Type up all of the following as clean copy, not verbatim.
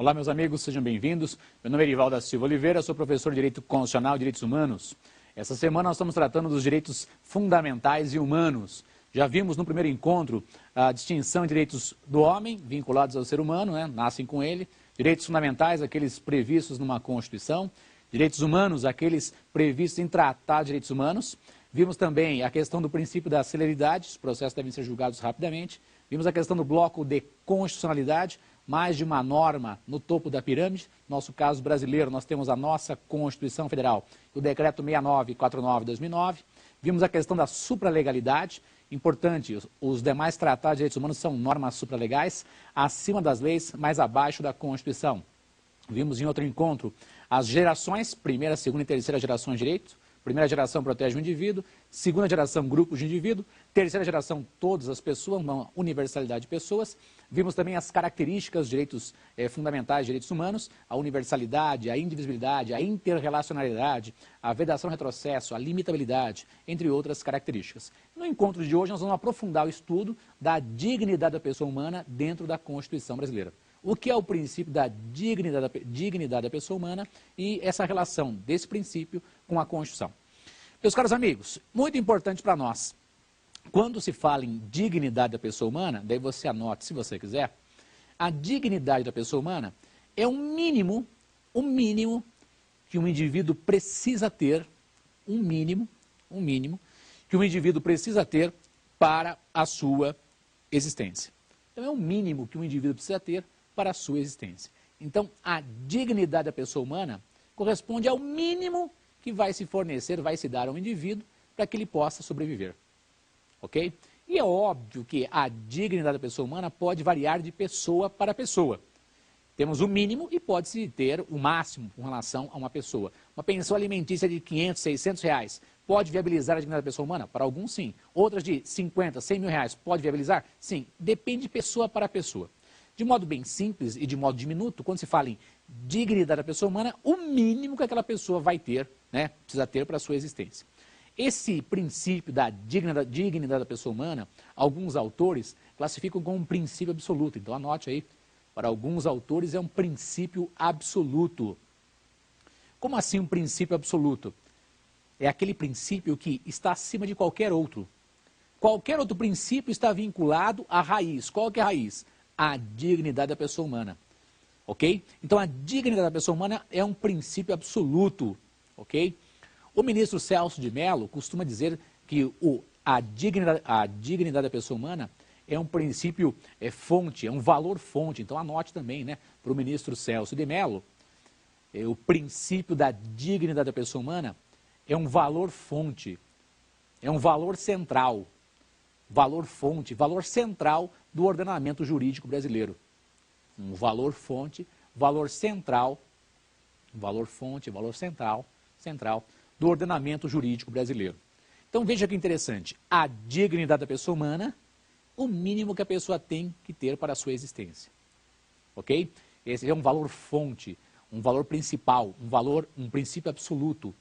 Olá, meus amigos, sejam bem-vindos. Meu nome é Erivaldo da Silva Oliveira, sou professor de Direito Constitucional e Direitos Humanos. Essa semana nós estamos tratando dos direitos fundamentais e humanos. Já vimos no primeiro encontro a distinção entre direitos do homem, vinculados ao ser humano, nascem com ele, direitos fundamentais, aqueles previstos numa Constituição, direitos humanos, aqueles previstos em Tratado de Direitos Humanos. Vimos também a questão do princípio da celeridade, os processos devem ser julgados rapidamente. Vimos a questão do bloco de constitucionalidade, mais de uma norma no topo da pirâmide. No nosso caso brasileiro, nós temos a nossa Constituição Federal, o Decreto 6949 de 2009. Vimos a questão da supralegalidade. Importante, os demais tratados de direitos humanos são normas supralegais, acima das leis, mas abaixo da Constituição. Vimos em outro encontro as gerações, primeira, segunda e terceira gerações de direitos. Primeira geração protege o indivíduo, segunda geração grupos de indivíduo, terceira geração todas as pessoas, uma universalidade de pessoas. Vimos também as características dos direitos fundamentais de direitos humanos, a universalidade, a indivisibilidade, a interrelacionalidade, a vedação retrocesso, a limitabilidade, entre outras características. No encontro de hoje nós vamos aprofundar o estudo da dignidade da pessoa humana dentro da Constituição brasileira. O que é o princípio da dignidade da pessoa humana e essa relação desse princípio com a Constituição. Meus caros amigos, muito importante para nós, quando se fala em dignidade da pessoa humana, daí você anote se você quiser, a dignidade da pessoa humana é um mínimo que um indivíduo precisa ter, um mínimo que um indivíduo precisa ter para a sua existência. Então é o mínimo que um indivíduo precisa ter para a sua existência. Então, a dignidade da pessoa humana corresponde ao mínimo que vai se fornecer, vai se dar ao indivíduo para que ele possa sobreviver. Ok? E é óbvio que a dignidade da pessoa humana pode variar de pessoa para pessoa. Temos o mínimo e pode-se ter o máximo com relação a uma pessoa. Uma pensão alimentícia de 500, 600 reais pode viabilizar a dignidade da pessoa humana? Para alguns, sim. Outras de 50, 100 mil reais pode viabilizar? Sim. Depende de pessoa para pessoa. De modo bem simples e de modo diminuto, quando se fala em dignidade da pessoa humana, o mínimo que aquela pessoa vai ter, precisa ter para a sua existência. Esse princípio da dignidade da pessoa humana, alguns autores classificam como um princípio absoluto. Então anote aí, para alguns autores é um princípio absoluto. Como assim um princípio absoluto? É aquele princípio que está acima de qualquer outro. Qualquer outro princípio está vinculado à raiz. Qual que é a raiz? A dignidade da pessoa humana, ok? Então, a dignidade da pessoa humana é um princípio absoluto, ok? O ministro Celso de Mello costuma dizer que a dignidade da pessoa humana é um princípio fonte, é um valor fonte. Então, anote também, para o ministro Celso de Mello, o princípio da dignidade da pessoa humana é um valor fonte, é um valor central. Valor fonte, valor central do ordenamento jurídico brasileiro. Um valor fonte, valor central, valor fonte, valor central do ordenamento jurídico brasileiro. Então veja que interessante, a dignidade da pessoa humana, o mínimo que a pessoa tem que ter para a sua existência. Ok? Esse é um valor fonte, um valor principal, um princípio absoluto.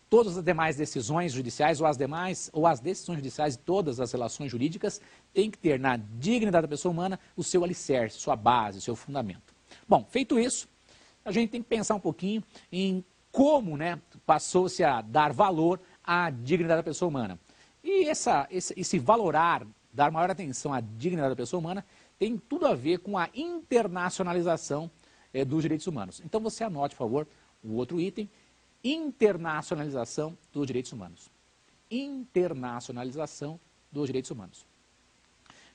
Todas as demais decisões judiciais ou as decisões judiciais e todas as relações jurídicas têm que ter na dignidade da pessoa humana o seu alicerce, sua base, o seu fundamento. Bom, feito isso, a gente tem que pensar um pouquinho em como passou-se a dar valor à dignidade da pessoa humana. E esse valorar, dar maior atenção à dignidade da pessoa humana, tem tudo a ver com a internacionalização dos direitos humanos. Então você anote, por favor, o outro item, internacionalização dos direitos humanos. Internacionalização dos direitos humanos.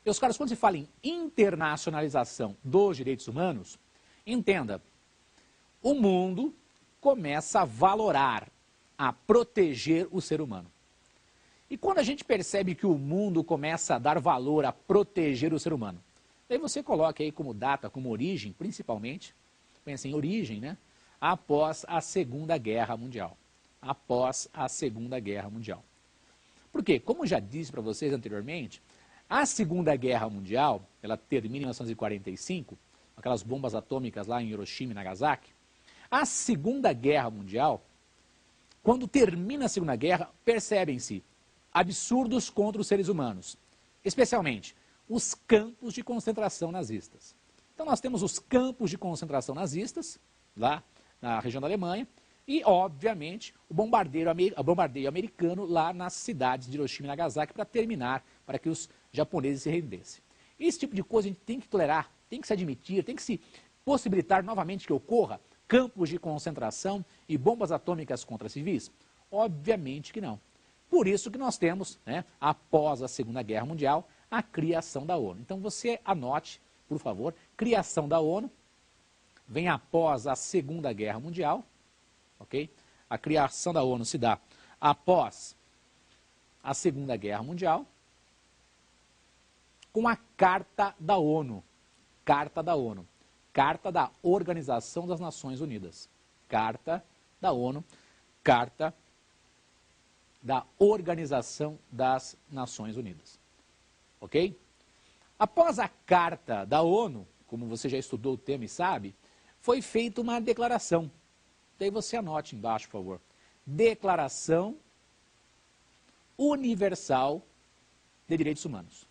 Meus caros, quando se fala em internacionalização dos direitos humanos, entenda, o mundo começa a valorar, a proteger o ser humano. E quando a gente percebe que o mundo começa a dar valor a proteger o ser humano, daí você coloca aí como data, como origem, principalmente, pensa em origem, após a Segunda Guerra Mundial. Após a Segunda Guerra Mundial. Porque, como já disse para vocês anteriormente, a Segunda Guerra Mundial, ela termina em 1945, aquelas bombas atômicas lá em Hiroshima e Nagasaki. A Segunda Guerra Mundial, quando termina a Segunda Guerra, percebem-se absurdos contra os seres humanos, especialmente os campos de concentração nazistas. Então nós temos os campos de concentração nazistas, lá na região da Alemanha, e, obviamente, o bombardeio americano lá nas cidades de Hiroshima e Nagasaki para terminar, para que os japoneses se rendessem. Esse tipo de coisa a gente tem que tolerar, tem que se admitir, tem que se possibilitar novamente que ocorra campos de concentração e bombas atômicas contra civis? Obviamente que não. Por isso que nós temos, né, após a Segunda Guerra Mundial, a criação da ONU. Então você anote, por favor, criação da ONU, vem após a Segunda Guerra Mundial, ok? A criação da ONU se dá após a Segunda Guerra Mundial, com a Carta da ONU. Carta da ONU. Carta da Organização das Nações Unidas. Carta da ONU. Carta da Organização das Nações Unidas. Ok? Após a Carta da ONU, como você já estudou o tema e sabe, foi feita uma declaração. Daí você anote embaixo, por favor. Declaração Universal de Direitos Humanos.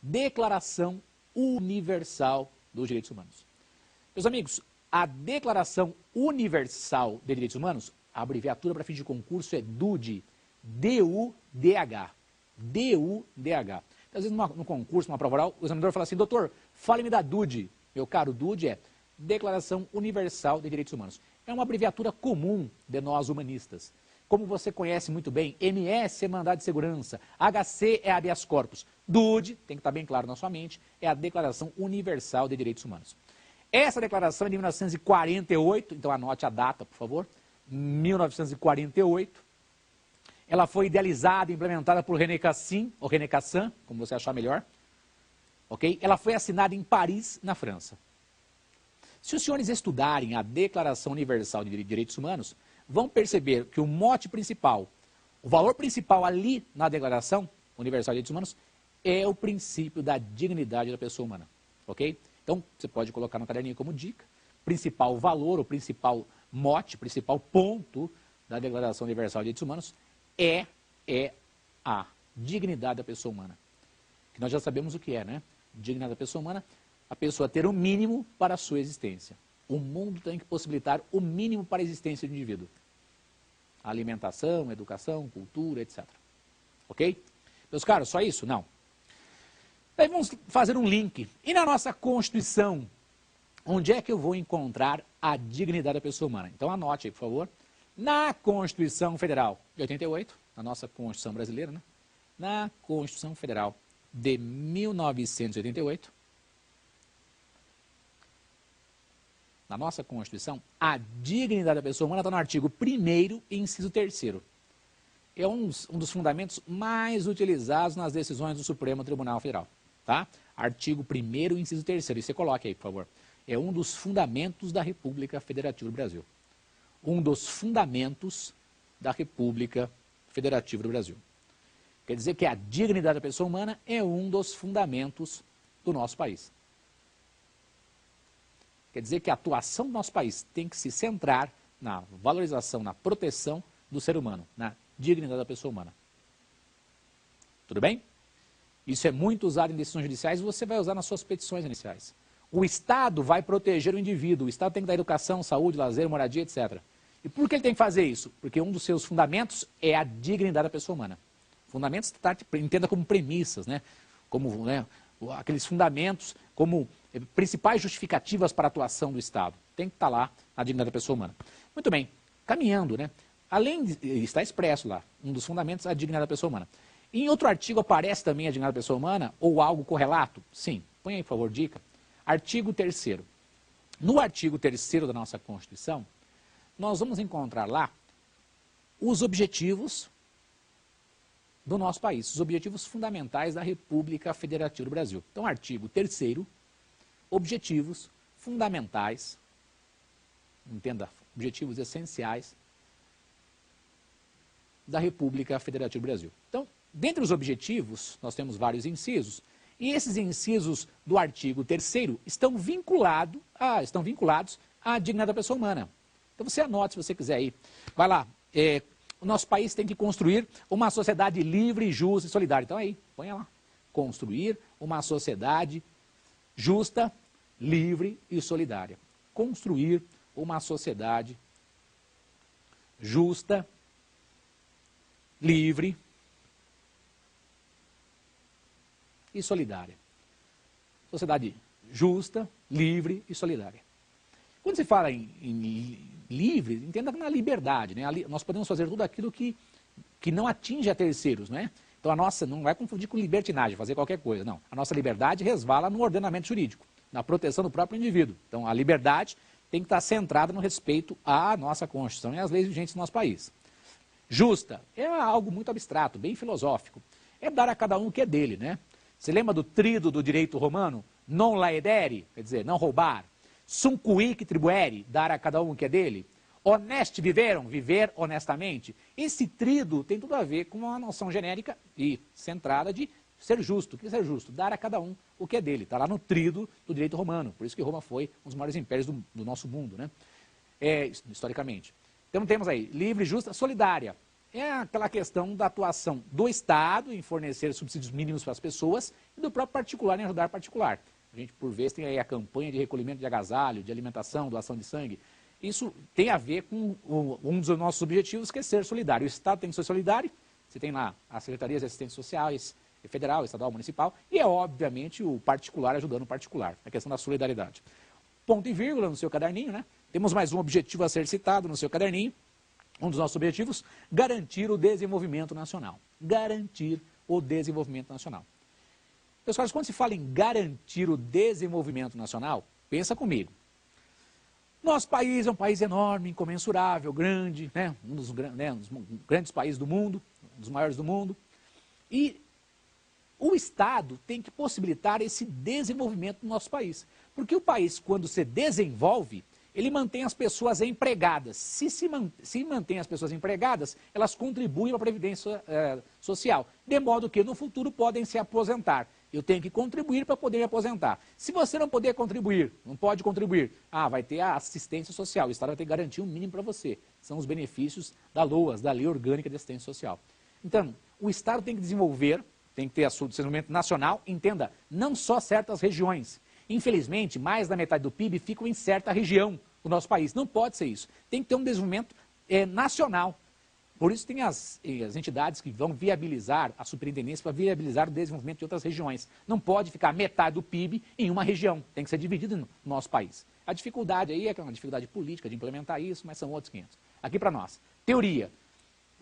Declaração Universal dos Direitos Humanos. Meus amigos, a Declaração Universal de Direitos Humanos, a abreviatura para fins de concurso é DUDH. D-U-D-H. D-U-D-H. Às vezes, no concurso, numa prova oral, o examinador fala assim, doutor, fale-me da DUDH. Meu caro, DUDH é Declaração Universal de Direitos Humanos. É uma abreviatura comum de nós humanistas. Como você conhece muito bem, MS é mandado de segurança, HC é habeas corpus. DUDH, tem que estar bem claro na sua mente, é a Declaração Universal de Direitos Humanos. Essa declaração é de 1948, então anote a data, por favor, 1948. Ela foi idealizada e implementada por René Cassin, ou René Cassin, como você achar melhor. Ok? Ela foi assinada em Paris, na França. Se os senhores estudarem a Declaração Universal de Direitos Humanos, vão perceber que o mote principal, o valor principal ali na Declaração Universal de Direitos Humanos é o princípio da dignidade da pessoa humana. Ok? Então, você pode colocar no caderninho como dica, principal valor, o principal mote, principal ponto da Declaração Universal de Direitos Humanos é a dignidade da pessoa humana. Que nós já sabemos o que é, né? Dignidade da pessoa humana, a pessoa ter o mínimo para a sua existência. O mundo tem que possibilitar o mínimo para a existência do indivíduo. Alimentação, educação, cultura, etc. Ok? Meus caros, só isso? Não. Daí vamos fazer um link. E na nossa Constituição, onde é que eu vou encontrar a dignidade da pessoa humana? Então anote aí, por favor. Na Constituição Federal de 88, na nossa Constituição brasileira, né? Na Constituição Federal de 1988, na nossa Constituição, a dignidade da pessoa humana está no artigo 1º, inciso 3º. É um dos fundamentos mais utilizados nas decisões do Supremo Tribunal Federal. Tá? Artigo 1º, inciso 3º. E você coloque aí, por favor. É um dos fundamentos da República Federativa do Brasil. Um dos fundamentos da República Federativa do Brasil. Quer dizer que a dignidade da pessoa humana é um dos fundamentos do nosso país. Quer dizer que a atuação do nosso país tem que se centrar na valorização, na proteção do ser humano, na dignidade da pessoa humana. Tudo bem? Isso é muito usado em decisões judiciais e você vai usar nas suas petições iniciais. O Estado vai proteger o indivíduo, o Estado tem que dar educação, saúde, lazer, moradia, etc. E por que ele tem que fazer isso? Porque um dos seus fundamentos é a dignidade da pessoa humana. Fundamentos, entenda como premissas, né? Como, né, aqueles fundamentos, como principais justificativas para a atuação do Estado. Tem que estar lá a dignidade da pessoa humana. Muito bem, caminhando, né? Além de, está expresso lá, um dos fundamentos é a dignidade da pessoa humana. Em outro artigo aparece também a dignidade da pessoa humana, ou algo correlato? Sim, põe aí, por favor, dica. Artigo 3º. No artigo 3º da nossa Constituição, nós vamos encontrar lá os objetivos do nosso país, os objetivos fundamentais da República Federativa do Brasil. Então, artigo 3º, objetivos fundamentais, entenda, objetivos essenciais da República Federativa do Brasil. Então, dentre os objetivos, nós temos vários incisos, e esses incisos do artigo 3º estão vinculados à dignidade da pessoa humana. Então, você anote se você quiser aí. Vai lá, o nosso país tem que construir uma sociedade livre, justa e solidária. Então, aí, põe lá. Construir uma sociedade justa, livre e solidária. Construir uma sociedade justa, livre e solidária. Sociedade justa, livre e solidária. Quando se fala em livre, entenda na liberdade, né? Nós podemos fazer tudo aquilo que não atinge a terceiros, né? Então a nossa, não vai confundir com libertinagem, fazer qualquer coisa, não. A nossa liberdade resvala no ordenamento jurídico, na proteção do próprio indivíduo. Então a liberdade tem que estar centrada no respeito à nossa Constituição e às leis vigentes do nosso país. Justa é algo muito abstrato, bem filosófico. É dar a cada um o que é dele, né? Você lembra do tríduo do direito romano? Non laedere, quer dizer, não roubar. Sum cuique tribuere, dar a cada um o que é dele. Honesti viveram, viver honestamente. Esse tríduo tem tudo a ver com uma noção genérica e centrada de ser justo. O que é ser justo? Dar a cada um o que é dele. Está lá no tríduo do direito romano. Por isso que Roma foi um dos maiores impérios do nosso mundo, né? Historicamente. Então temos aí, livre, justa, solidária. É aquela questão da atuação do Estado em fornecer subsídios mínimos para as pessoas e do próprio particular em ajudar particular. A gente, por vezes, tem aí a campanha de recolhimento de agasalho, de alimentação, doação de sangue. Isso tem a ver com um dos nossos objetivos, que é ser solidário. O Estado tem que ser solidário, você tem lá as secretarias de assistência sociais, federal, estadual, municipal, e é, obviamente, o particular ajudando o particular, a questão da solidariedade. Ponto e vírgula no seu caderninho, né? Temos mais um objetivo a ser citado no seu caderninho. Um dos nossos objetivos, garantir o desenvolvimento nacional. Garantir o desenvolvimento nacional. Pessoal, quando se fala em garantir o desenvolvimento nacional, pensa comigo. Nosso país é um país enorme, incomensurável, grande, né? Um dos grandes países do mundo, um dos maiores do mundo. E o Estado tem que possibilitar esse desenvolvimento do nosso país. Porque o país, quando se desenvolve, ele mantém as pessoas empregadas. Se mantém as pessoas empregadas, elas contribuem para a Previdência Social, de modo que no futuro podem se aposentar. Eu tenho que contribuir para poder me aposentar. Se você não puder contribuir, não pode contribuir, vai ter a assistência social. O Estado vai ter que garantir um mínimo para você. São os benefícios da LOAS, da Lei Orgânica de Assistência Social. Então, o Estado tem que desenvolver, tem que ter seu desenvolvimento nacional, entenda, não só certas regiões. Infelizmente, mais da metade do PIB fica em certa região do nosso país. Não pode ser isso. Tem que ter um desenvolvimento nacional. Por isso tem as entidades que vão viabilizar, a superintendência para viabilizar o desenvolvimento de outras regiões. Não pode ficar metade do PIB em uma região. Tem que ser dividido no nosso país. A dificuldade aí é uma dificuldade política de implementar isso, mas são outros 500. Aqui para nós. Teoria.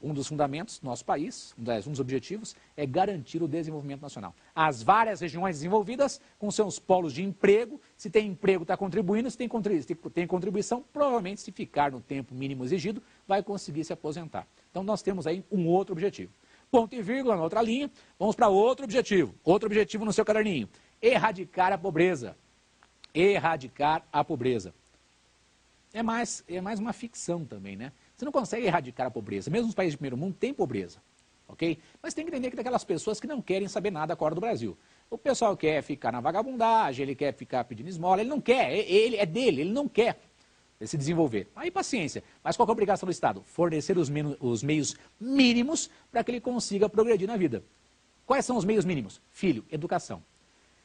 Um dos fundamentos do nosso país, um dos objetivos, é garantir o desenvolvimento nacional. As várias regiões desenvolvidas, com seus polos de emprego, se tem emprego, está contribuindo, se tem contribuição, provavelmente, se ficar no tempo mínimo exigido, vai conseguir se aposentar. Então, nós temos aí um outro objetivo. Ponto e vírgula na outra linha, vamos para outro objetivo. Outro objetivo no seu caderninho, erradicar a pobreza. Erradicar a pobreza. É mais uma ficção também, né? Você não consegue erradicar a pobreza. Mesmo os países de primeiro mundo têm pobreza, ok? Mas tem que entender que tem aquelas pessoas que não querem saber nada agora do Brasil. O pessoal quer ficar na vagabundagem, ele quer ficar pedindo esmola, ele não quer, ele é dele, ele não quer se desenvolver. Aí paciência. Mas qual é a obrigação do Estado? Fornecer os meios mínimos para que ele consiga progredir na vida. Quais são os meios mínimos? Filho, educação.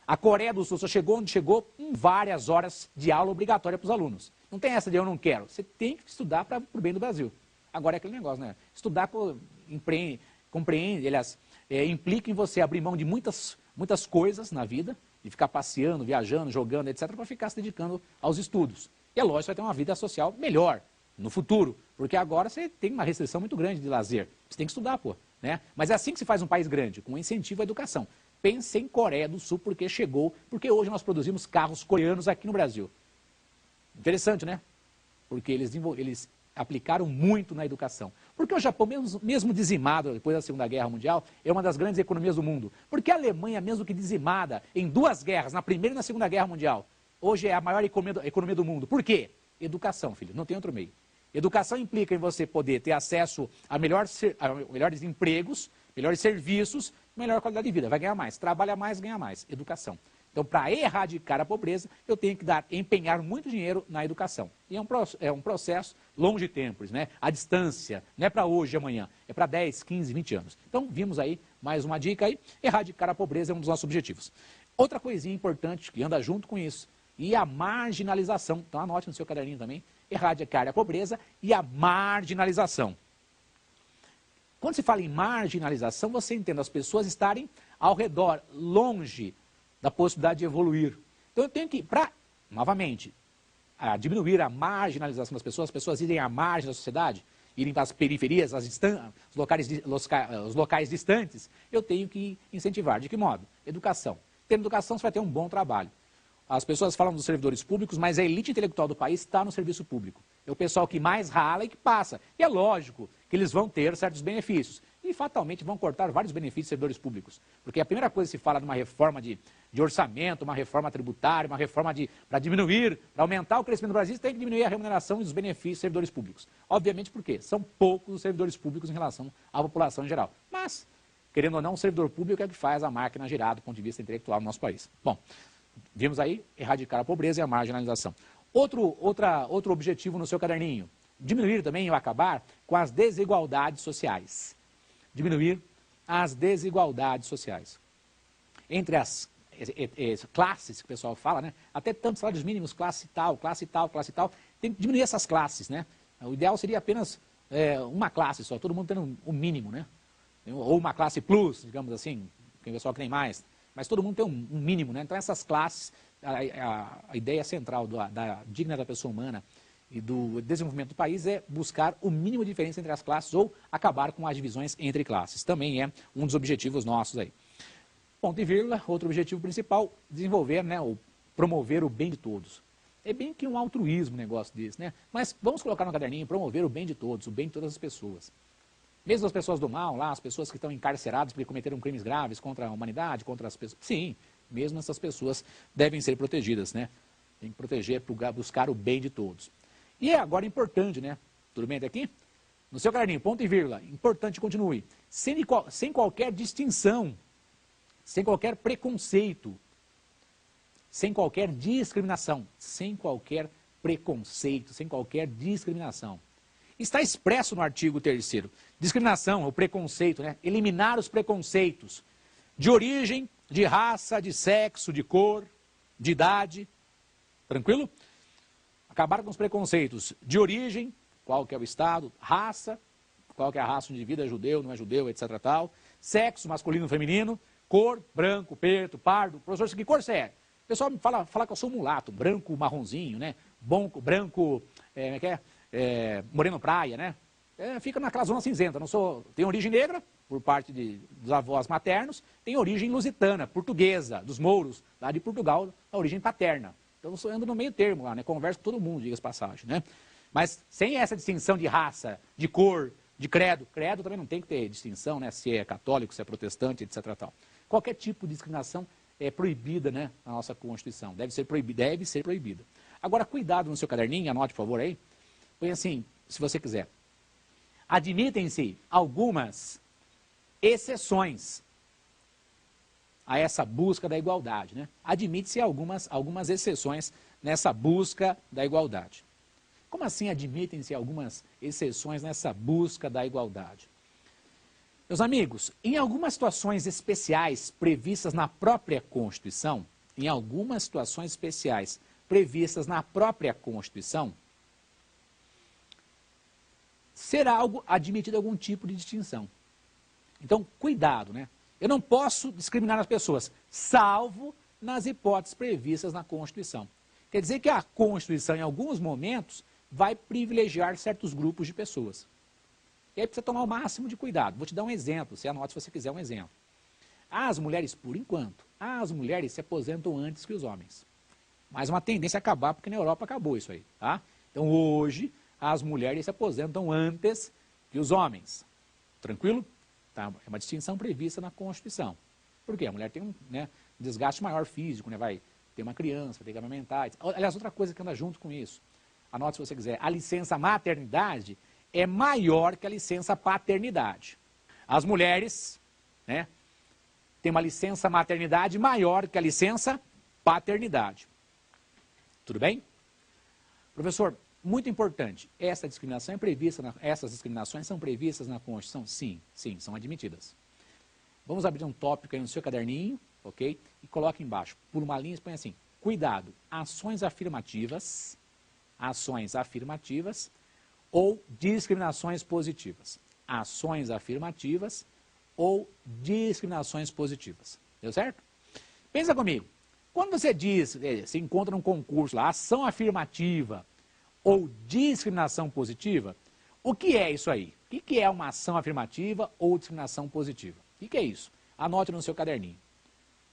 A Coreia do Sul só chegou onde chegou com várias horas de aula obrigatória para os alunos. Não tem essa de eu não quero. Você tem que estudar para o bem do Brasil. Agora é aquele negócio, né? Estudar compreende, aliás, implica em você abrir mão de muitas coisas na vida, de ficar passeando, viajando, jogando, etc., para ficar se dedicando aos estudos. E é lógico que você vai ter uma vida social melhor no futuro, porque agora você tem uma restrição muito grande de lazer. Você tem que estudar, pô, né? Mas é assim que se faz um país grande, com incentivo à educação. Pense em Coreia do Sul, porque hoje nós produzimos carros coreanos aqui no Brasil. Interessante, né? Porque eles aplicaram muito na educação. Porque o Japão, mesmo dizimado depois da Segunda Guerra Mundial, é uma das grandes economias do mundo. Porque a Alemanha, mesmo que dizimada em 2 guerras, na Primeira e na Segunda Guerra Mundial, hoje é a maior economia do mundo. Por quê? Educação, filho, não tem outro meio. Educação implica em você poder ter acesso a melhores empregos, melhores serviços, melhor qualidade de vida. Vai ganhar mais. Trabalha mais, ganha mais. Educação. Então, para erradicar a pobreza, eu tenho que empenhar muito dinheiro na educação. E é um processo longo de tempos, né? A distância, não é para hoje e amanhã, é para 10, 15, 20 anos. Então, vimos aí mais uma dica aí, erradicar a pobreza é um dos nossos objetivos. Outra coisinha importante que anda junto com isso, e a marginalização. Então anote no seu caderninho também, erradicar a pobreza e a marginalização. Quando se fala em marginalização, você entende as pessoas estarem ao redor, longe da possibilidade de evoluir. Então eu tenho que, novamente, diminuir a marginalização das pessoas, as pessoas irem à margem da sociedade, irem para as periferias, os locais distantes, eu tenho que incentivar. De que modo? Educação. Tendo educação, você vai ter um bom trabalho. As pessoas falam dos servidores públicos, mas a elite intelectual do país está no serviço público. É o pessoal que mais rala e que passa. E é lógico que eles vão ter certos benefícios. E fatalmente vão cortar vários benefícios dos servidores públicos. Porque a primeira coisa que se fala de uma reforma de orçamento, uma reforma tributária, uma reforma para diminuir, para aumentar o crescimento do Brasil, tem que diminuir a remuneração e os benefícios dos servidores públicos. Obviamente por quê? São poucos os servidores públicos em relação à população em geral. Mas, querendo ou não, o servidor público é o que faz a máquina girar do ponto de vista intelectual no nosso país. Bom, vimos aí erradicar a pobreza e a marginalização. Outro objetivo no seu caderninho, diminuir também ou acabar com as desigualdades sociais. Diminuir as desigualdades sociais. Entre as classes que o pessoal fala, né? Até tantos salários mínimos, classe tal, classe tal, classe tal. Tem que diminuir essas classes, né? O ideal seria apenas uma classe só, todo mundo tendo o mínimo, né? Ou uma classe plus, digamos assim, tem pessoal que tem mais. Mas todo mundo tem um mínimo, né? Então essas classes, a ideia central da digna da pessoa humana e do desenvolvimento do país é buscar o mínimo de diferença entre as classes ou acabar com as divisões entre classes. Também é um dos objetivos nossos aí. Ponto e vírgula, outro objetivo principal, desenvolver, né, ou promover o bem de todos. É bem que um altruísmo negócio desse, né? Mas vamos colocar no caderninho, promover o bem de todos, o bem de todas as pessoas. Mesmo as pessoas do mal, lá, as pessoas que estão encarceradas porque cometeram crimes graves contra a humanidade, contra as pessoas. Sim, mesmo essas pessoas devem ser protegidas, né? Tem que proteger, buscar o bem de todos. E é agora importante, né? Tudo bem até aqui? No seu caderninho, ponto e vírgula, importante, continue. Sem qualquer distinção, sem qualquer preconceito, sem qualquer discriminação, sem qualquer preconceito, sem qualquer discriminação. Está expresso no artigo 3º. Discriminação, o preconceito, né? Eliminar os preconceitos de origem, de raça, de sexo, de cor, de idade. Tranquilo? Acabar com os preconceitos de origem, qual que é o estado, raça, qual que é a raça, um indivíduo é judeu, não é judeu, etc. Tal. Sexo, masculino, feminino, cor, branco, preto, pardo. Professor, que cor você é? O pessoal me fala que eu sou mulato, branco, marronzinho, né? Branco, moreno praia, né? Fica naquela zona cinzenta. Tem origem negra, por parte dos avós maternos, tem origem lusitana, portuguesa, dos mouros, lá de Portugal, a origem paterna. Então eu ando no meio termo lá, né? Converso com todo mundo, diga-se passagem, né? Mas sem essa distinção de raça, de cor, de credo. Credo também não tem que ter distinção, né? Se é católico, se é protestante, etc. Tal. Qualquer tipo de discriminação é proibida, né? Na nossa Constituição. Deve ser proibida. Agora, cuidado no seu caderninho, anote, por favor, aí. Põe assim, se você quiser. Admitem-se algumas exceções a essa busca da igualdade, né? Admite-se algumas exceções nessa busca da igualdade. Como assim admitem-se algumas exceções nessa busca da igualdade? Meus amigos, em algumas situações especiais previstas na própria Constituição, será admitido algum tipo de distinção. Então, cuidado, né? Eu não posso discriminar as pessoas, salvo nas hipóteses previstas na Constituição. Quer dizer que a Constituição, em alguns momentos, vai privilegiar certos grupos de pessoas. E aí precisa tomar o máximo de cuidado. Vou te dar um exemplo, você anote se você quiser um exemplo. As mulheres, por enquanto, as mulheres se aposentam antes que os homens. Mas uma tendência a acabar, porque na Europa acabou isso aí, tá? Então, hoje, as mulheres se aposentam antes que os homens. Tranquilo? Tá? É uma distinção prevista na Constituição. Por quê? A mulher tem um desgaste maior físico, né? Vai ter uma criança, vai ter que amamentar. Aliás, outra coisa que anda junto com isso. Anote se você quiser. A licença maternidade é maior que a licença paternidade. As mulheres, né, têm uma licença maternidade maior que a licença paternidade. Tudo bem? Professor, muito importante, essas discriminações são previstas na Constituição? Sim, são admitidas. Vamos abrir um tópico aí no seu caderninho, ok? E coloque embaixo, por uma linha e põe assim, cuidado, ações afirmativas ou discriminações positivas. Ações afirmativas ou discriminações positivas. Deu certo? Pensa comigo. Quando você diz, se encontra num concurso lá, ação afirmativa ou discriminação positiva, o que é isso aí? O que é uma ação afirmativa ou discriminação positiva? O que é isso? Anote no seu caderninho.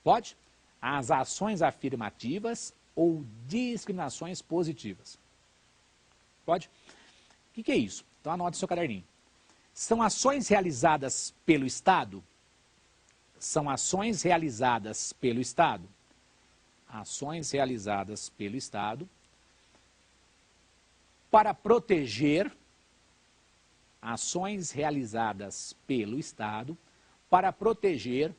Pode? As ações afirmativas ou discriminações positivas. Pode? O que é isso? Então anote no seu caderninho. São ações realizadas pelo Estado? São ações realizadas pelo Estado. Ações realizadas pelo Estado para proteger, ações realizadas pelo Estado para proteger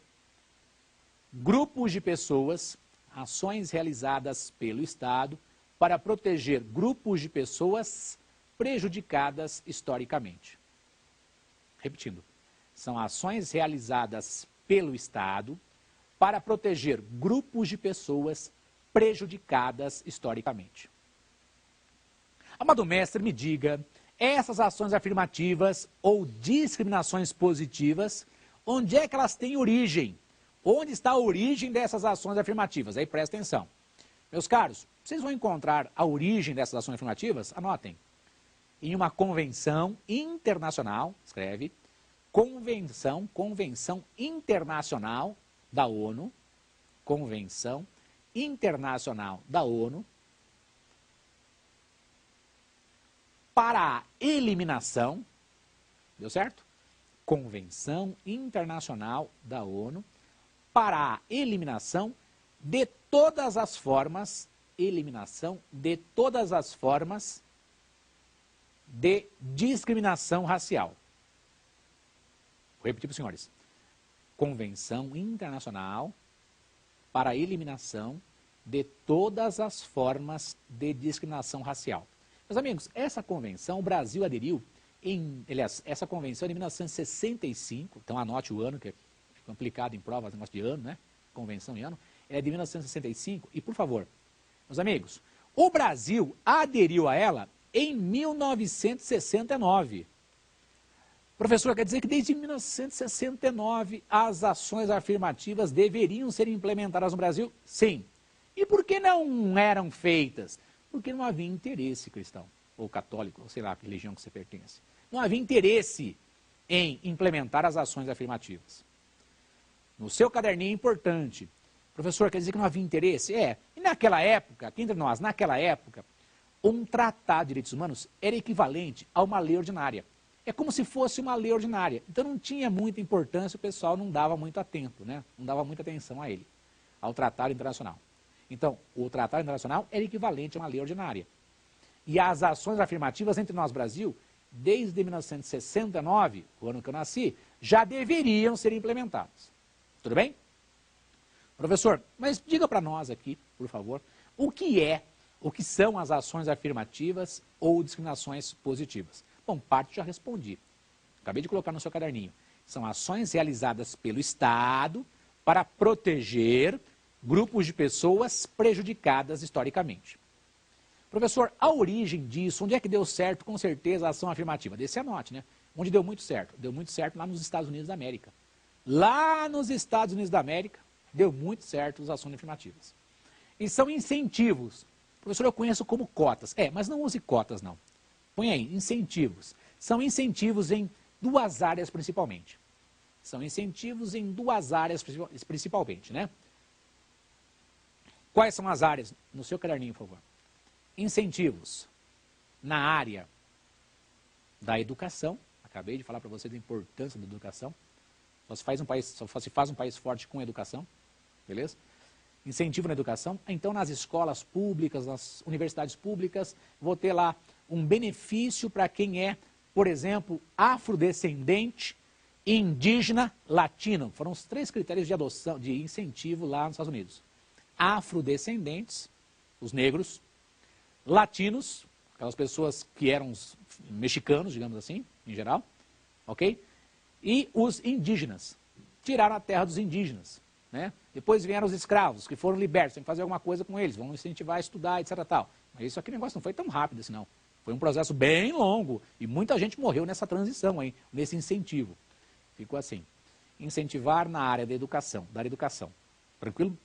grupos de pessoas, ações realizadas pelo Estado para proteger grupos de pessoas prejudicadas historicamente. Repetindo, são ações realizadas pelo Estado para proteger grupos de pessoas prejudicadas historicamente. Amado mestre, me diga, essas ações afirmativas ou discriminações positivas, onde é que elas têm origem? Onde está a origem dessas ações afirmativas? Aí presta atenção. Meus caros, vocês vão encontrar a origem dessas ações afirmativas? Anotem. Em uma convenção internacional, escreve, Convenção Internacional da ONU, Convenção Internacional da ONU, para a eliminação, deu certo? Convenção Internacional da ONU, para a eliminação de todas as formas, de discriminação racial. Vou repetir para os senhores. Convenção Internacional para a eliminação de todas as formas de discriminação racial. Meus amigos, essa convenção o Brasil aderiu aliás, essa convenção é de 1965, então anote o ano, que é complicado em prova, negócio de ano, né? Convenção de ano, é de 1965, e por favor, meus amigos, o Brasil aderiu a ela em 1969. Professor, quer dizer que desde 1969 as ações afirmativas deveriam ser implementadas no Brasil? Sim. E por que não eram feitas? Porque não havia interesse cristão, ou católico, ou sei lá que religião que você pertence. Não havia interesse em implementar as ações afirmativas. No seu caderninho é importante. Professor, quer dizer que não havia interesse? É. E naquela época, aqui entre nós, naquela época, um tratado de direitos humanos era equivalente a uma lei ordinária. É como se fosse uma lei ordinária. Então não tinha muita importância, o pessoal não dava muito atento, né? Não dava muita atenção a ele, ao tratado internacional. Então, o tratado internacional era equivalente a uma lei ordinária. E as ações afirmativas entre nós, Brasil, desde 1969, o ano que eu nasci, já deveriam ser implementadas. Tudo bem? Professor, mas diga para nós aqui, por favor, o que são as ações afirmativas ou discriminações positivas? Bom, parte já respondi. Acabei de colocar no seu caderninho. São ações realizadas pelo Estado para proteger grupos de pessoas prejudicadas historicamente. Professor, a origem disso, onde é que deu certo, com certeza, a ação afirmativa? Desse anote, né? Onde deu muito certo? Deu muito certo lá nos Estados Unidos da América. Lá nos Estados Unidos da América, deu muito certo as ações afirmativas. E são incentivos. Professor, eu conheço como cotas. Mas não use cotas, não. Põe aí, incentivos. São incentivos em duas áreas principalmente. São incentivos em duas áreas principalmente, né? Quais são as áreas? No seu caderninho, por favor. Incentivos na área da educação. Acabei de falar para você da importância da educação. Só se faz um país forte com educação, beleza? Incentivo na educação. Então, nas escolas públicas, nas universidades públicas, vou ter lá um benefício para quem é, por exemplo, afrodescendente, indígena, latino. Foram os 3 critérios de adoção, de incentivo lá nos Estados Unidos. Afrodescendentes, os negros, latinos, aquelas pessoas que eram os mexicanos, digamos assim, em geral, ok? E os indígenas. Tiraram a terra dos indígenas, né? Depois vieram os escravos, que foram libertos, tem que fazer alguma coisa com eles, vão incentivar a estudar, etc. Tal. Mas isso aqui, o negócio não foi tão rápido assim, não. Foi um processo bem longo e muita gente morreu nessa transição aí, nesse incentivo. Ficou assim, incentivar na área da educação, dar educação. Tranquilo?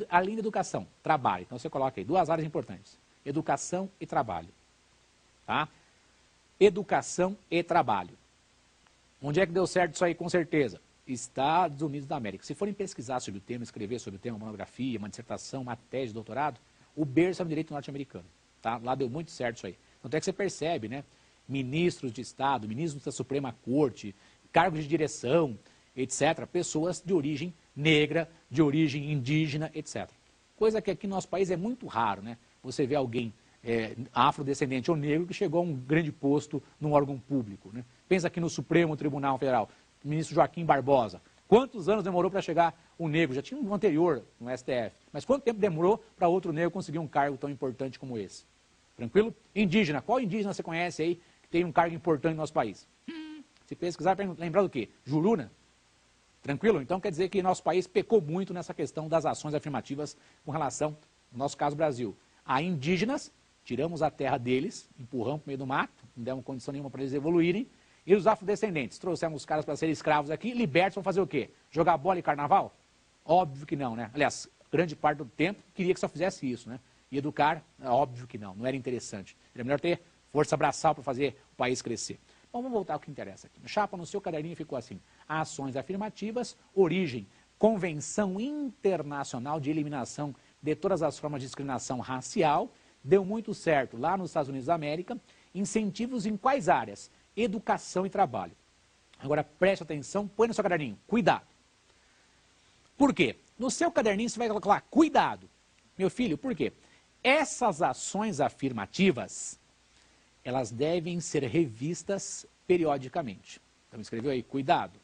Além da educação, trabalho. Então você coloca aí duas áreas importantes, educação e trabalho. Tá? Educação e trabalho. Onde é que deu certo isso aí, com certeza? Estados Unidos da América. Se forem pesquisar sobre o tema, escrever sobre o tema, uma monografia, uma dissertação, uma tese de doutorado, o berço é no direito norte-americano. Tá? Lá deu muito certo isso aí. Então é que você percebe, né? Ministros de Estado, ministros da Suprema Corte, cargos de direção, etc. Pessoas de origem negra, de origem indígena, etc. Coisa que aqui no nosso país é muito raro, né? Você vê alguém afrodescendente ou negro que chegou a um grande posto num órgão público, né? Pensa aqui no Supremo Tribunal Federal, o ministro Joaquim Barbosa. Quantos anos demorou para chegar um negro? Já tinha um anterior no STF. Mas quanto tempo demorou para outro negro conseguir um cargo tão importante como esse? Tranquilo? Indígena. Qual indígena você conhece aí que tem um cargo importante no nosso país? Se pesquisar, lembrar do quê? Juruna? Tranquilo? Então quer dizer que nosso país pecou muito nessa questão das ações afirmativas com relação, no nosso caso, Brasil, a indígenas. Tiramos a terra deles, empurramos para o meio do mato, não demos condição nenhuma para eles evoluírem. E os afrodescendentes, trouxemos os caras para serem escravos aqui, libertos, vão fazer o quê? Jogar bola e carnaval? Óbvio que não, né? Aliás, grande parte do tempo queria que só fizesse isso, né? E educar, óbvio que não era interessante. Era melhor ter força braçal para fazer o país crescer. Bom, vamos voltar ao que interessa aqui. Chapa, no seu caderninho ficou assim: ações afirmativas, origem, Convenção Internacional de Eliminação de todas as formas de discriminação racial. Deu muito certo lá nos Estados Unidos da América. Incentivos em quais áreas? Educação e trabalho. Agora preste atenção, põe no seu caderninho, cuidado. Por quê? No seu caderninho você vai colocar lá, cuidado. Meu filho, por quê? Essas ações afirmativas, elas devem ser revistas periodicamente. Então escreveu aí, cuidado.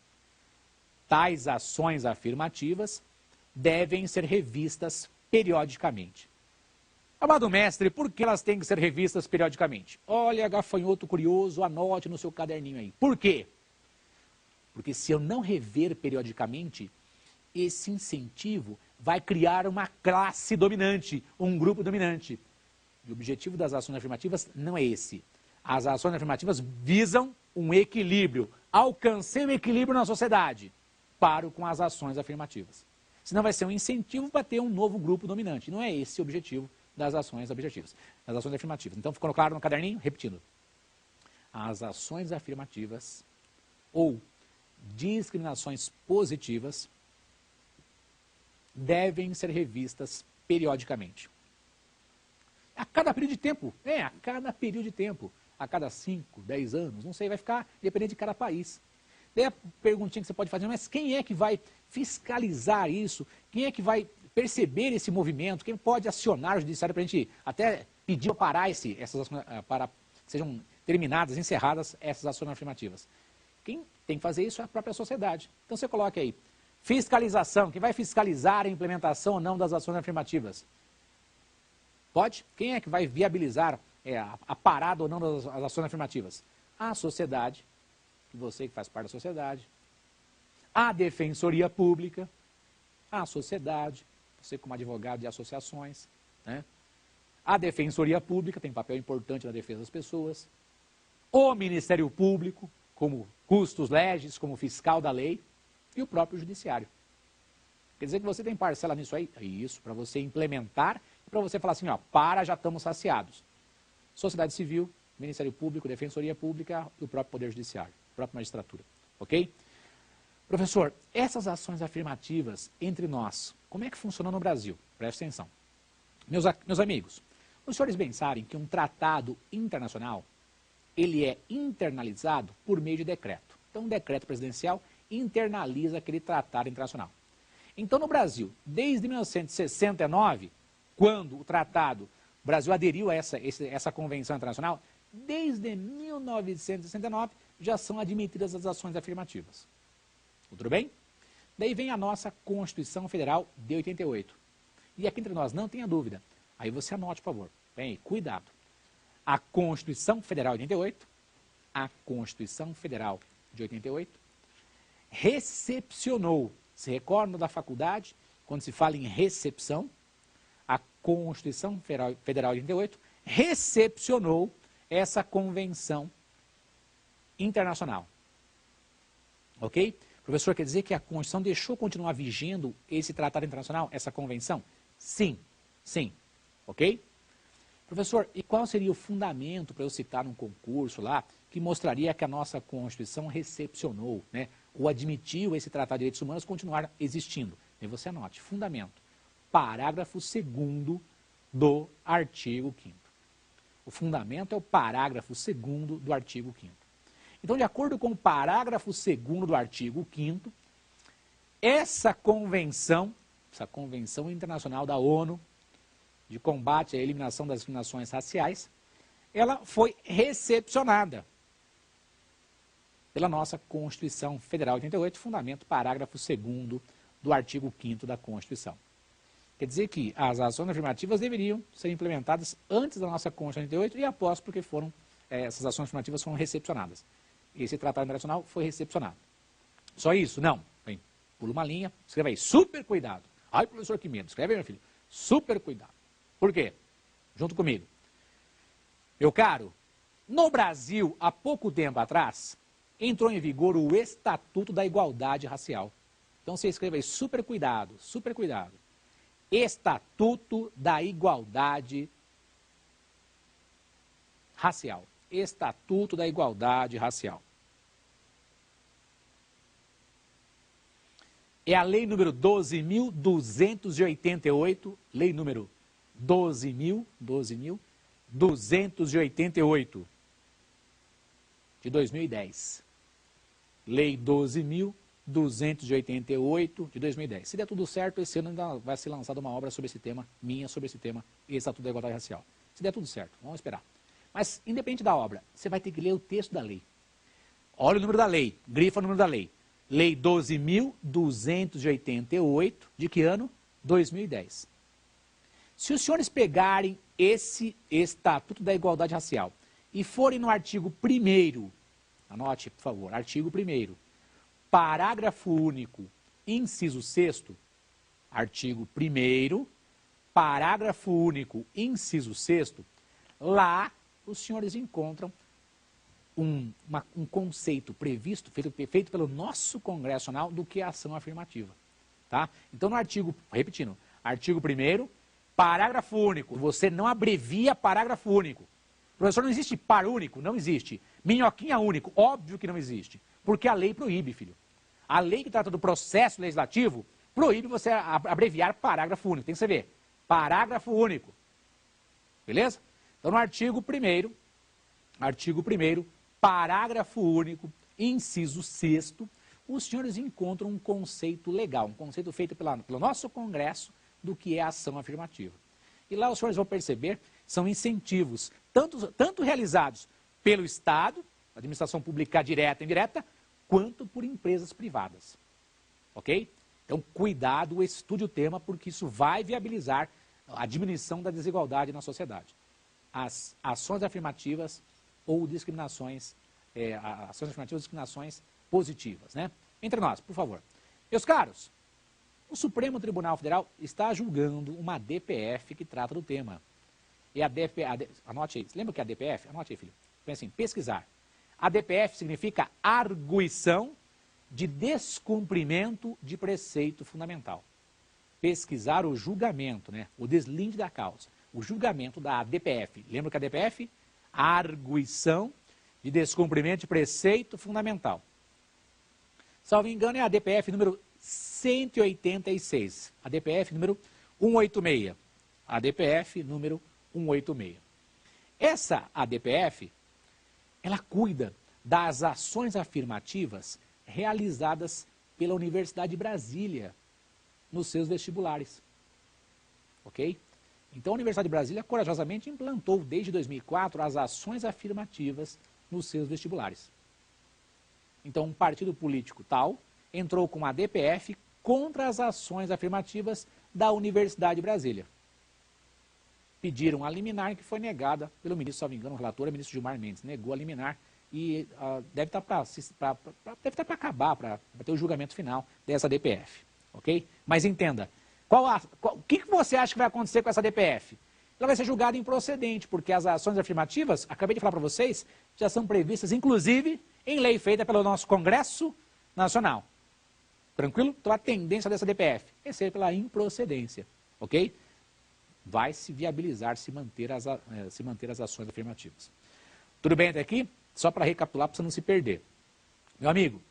Tais ações afirmativas devem ser revistas periodicamente. Amado mestre, por que elas têm que ser revistas periodicamente? Olha, gafanhoto curioso, anote no seu caderninho aí. Por quê? Porque se eu não rever periodicamente, esse incentivo vai criar uma classe dominante, um grupo dominante. E o objetivo das ações afirmativas não é esse. As ações afirmativas visam um equilíbrio. Alcancei o equilíbrio na sociedade. Paro com as ações afirmativas. Senão vai ser um incentivo para ter um novo grupo dominante. Não é esse o objetivo das ações objetivas, das ações afirmativas. Então, ficou claro no caderninho? Repetindo. As ações afirmativas ou discriminações positivas devem ser revistas periodicamente. A cada período de tempo. A cada período de tempo. A cada 5, 10 anos, não sei, vai ficar dependendo de cada país. Daí a perguntinha que você pode fazer, mas quem é que vai fiscalizar isso? Quem é que vai perceber esse movimento? Quem pode acionar o judiciário para a gente até pedir para parar para que sejam terminadas, encerradas essas ações afirmativas? Quem tem que fazer isso é a própria sociedade. Então você coloca aí, fiscalização, quem vai fiscalizar a implementação ou não das ações afirmativas? Pode? Quem é que vai viabilizar a parada ou não das ações afirmativas? A sociedade, você que faz parte da sociedade, a defensoria pública, a sociedade, você como advogado de associações, né? A defensoria pública tem papel importante na defesa das pessoas, o Ministério Público, como custos legis, como fiscal da lei, e o próprio judiciário. Quer dizer que você tem parcela nisso aí? É isso, para você implementar e para você falar assim, ó, já estamos saciados. Sociedade civil, Ministério Público, Defensoria Pública e o próprio Poder Judiciário, a própria magistratura, ok? Professor, essas ações afirmativas entre nós, como é que funcionam no Brasil? Preste atenção. Meus amigos, os senhores bem sabem que um tratado internacional, ele é internalizado por meio de decreto. Então, um decreto presidencial internaliza aquele tratado internacional. Então, no Brasil, desde 1969, quando o Brasil aderiu a essa convenção internacional, desde 1969 já são admitidas as ações afirmativas. Tudo bem? Daí vem a nossa Constituição Federal de 88. E aqui entre nós, não tenha dúvida. Aí você anote, por favor. Bem, cuidado. A Constituição Federal de 88, a Constituição Federal de 88, recepcionou, se recorda da faculdade, quando se fala em recepção, a Constituição Federal de 88 recepcionou essa convenção internacional. Ok? Professor, quer dizer que a Constituição deixou continuar vigendo esse tratado internacional, essa convenção? Sim, sim. Ok? Professor, e qual seria o fundamento para eu citar num concurso lá que mostraria que a nossa Constituição recepcionou, né, ou admitiu esse Tratado de Direitos Humanos continuar existindo? E você anote, fundamento, parágrafo 2º do artigo 5º. O fundamento é o parágrafo 2º do artigo 5º. Então, de acordo com o parágrafo 2º do artigo 5º, essa convenção internacional da ONU de combate à eliminação das discriminações raciais, ela foi recepcionada pela nossa Constituição Federal de 88, fundamento parágrafo 2º do artigo 5º da Constituição. Quer dizer que as ações afirmativas deveriam ser implementadas antes da nossa Constituição de 88 e após, porque essas ações afirmativas foram recepcionadas. Esse tratado internacional foi recepcionado. Só isso? Não. Bem, pula uma linha, escreve aí, super cuidado. Ai, professor, que medo. Escreve aí, meu filho. Super cuidado. Por quê? Junto comigo. Meu caro, no Brasil, há pouco tempo atrás, entrou em vigor o Estatuto da Igualdade Racial. Então você escreva aí, super cuidado, super cuidado. Estatuto da Igualdade Racial. Estatuto da Igualdade Racial. É a lei número 12.288, lei número 12.288, de 2010. Lei 12.288, de 2010. Se der tudo certo, esse ano ainda vai ser lançada uma obra sobre esse tema, minha sobre esse tema, Estatuto da Igualdade Racial. Se der tudo certo, vamos esperar. Mas, independente da obra, você vai ter que ler o texto da lei. Olha o número da lei, grifa o número da lei. Lei 12.288, de que ano? 2010. Se os senhores pegarem esse Estatuto da Igualdade Racial e forem no artigo 1º, anote, por favor, artigo 1º, parágrafo único, inciso 6º, artigo 1º, parágrafo único, inciso 6º, lá os senhores encontram um conceito previsto, feito pelo nosso Congresso Nacional, do que é a ação afirmativa. Tá? Então, no artigo, repetindo, artigo 1º, parágrafo único, você não abrevia parágrafo único. Professor, não existe par único? Não existe. Minhoquinha único? Óbvio que não existe. Porque a lei proíbe, filho. A lei que trata do processo legislativo proíbe você abreviar parágrafo único. Tem que saber. Parágrafo único. Beleza? Então, no artigo 1º, parágrafo único, inciso 6º, os senhores encontram um conceito legal, um conceito feito pelo nosso Congresso do que é a ação afirmativa. E lá os senhores vão perceber, são incentivos, tanto realizados pelo Estado, administração pública direta e indireta, quanto por empresas privadas. Ok? Então, cuidado, estude o tema, porque isso vai viabilizar a diminuição da desigualdade na sociedade. As ações afirmativas ou discriminações, ações afirmativas ou discriminações positivas, né? Entre nós, por favor. Meus caros, o Supremo Tribunal Federal está julgando uma DPF que trata do tema. E anote aí, lembra o que é a DPF? Anote aí, filho. Pensa assim, pesquisar. A DPF significa arguição de descumprimento de preceito fundamental. Pesquisar o julgamento, né? O deslinde da causa. O julgamento da DPF. Lembra o que é a DPF? Arguição de descumprimento de preceito fundamental. Salvo engano, é a DPF número 186. A DPF número 186. A DPF número 186. Essa ADPF, ela cuida das ações afirmativas realizadas pela Universidade de Brasília nos seus vestibulares. Ok? Então, a Universidade de Brasília corajosamente implantou, desde 2004, as ações afirmativas nos seus vestibulares. Então, um partido político tal entrou com a DPF contra as ações afirmativas da Universidade de Brasília. Pediram a liminar, que foi negada pelo ministro, salvo engano, o relator é o ministro Gilmar Mendes, negou a liminar e deve estar para acabar, para ter o julgamento final dessa DPF. Ok? Mas entenda, O que você acha que vai acontecer com essa DPF? Ela vai ser julgada improcedente, porque as ações afirmativas, acabei de falar para vocês, já são previstas, inclusive, em lei feita pelo nosso Congresso Nacional. Tranquilo? Então a tendência dessa DPF é ser pela improcedência, ok? Vai se viabilizar, se manter as ações afirmativas. Tudo bem até aqui? Só para recapitular, para você não se perder. Meu amigo,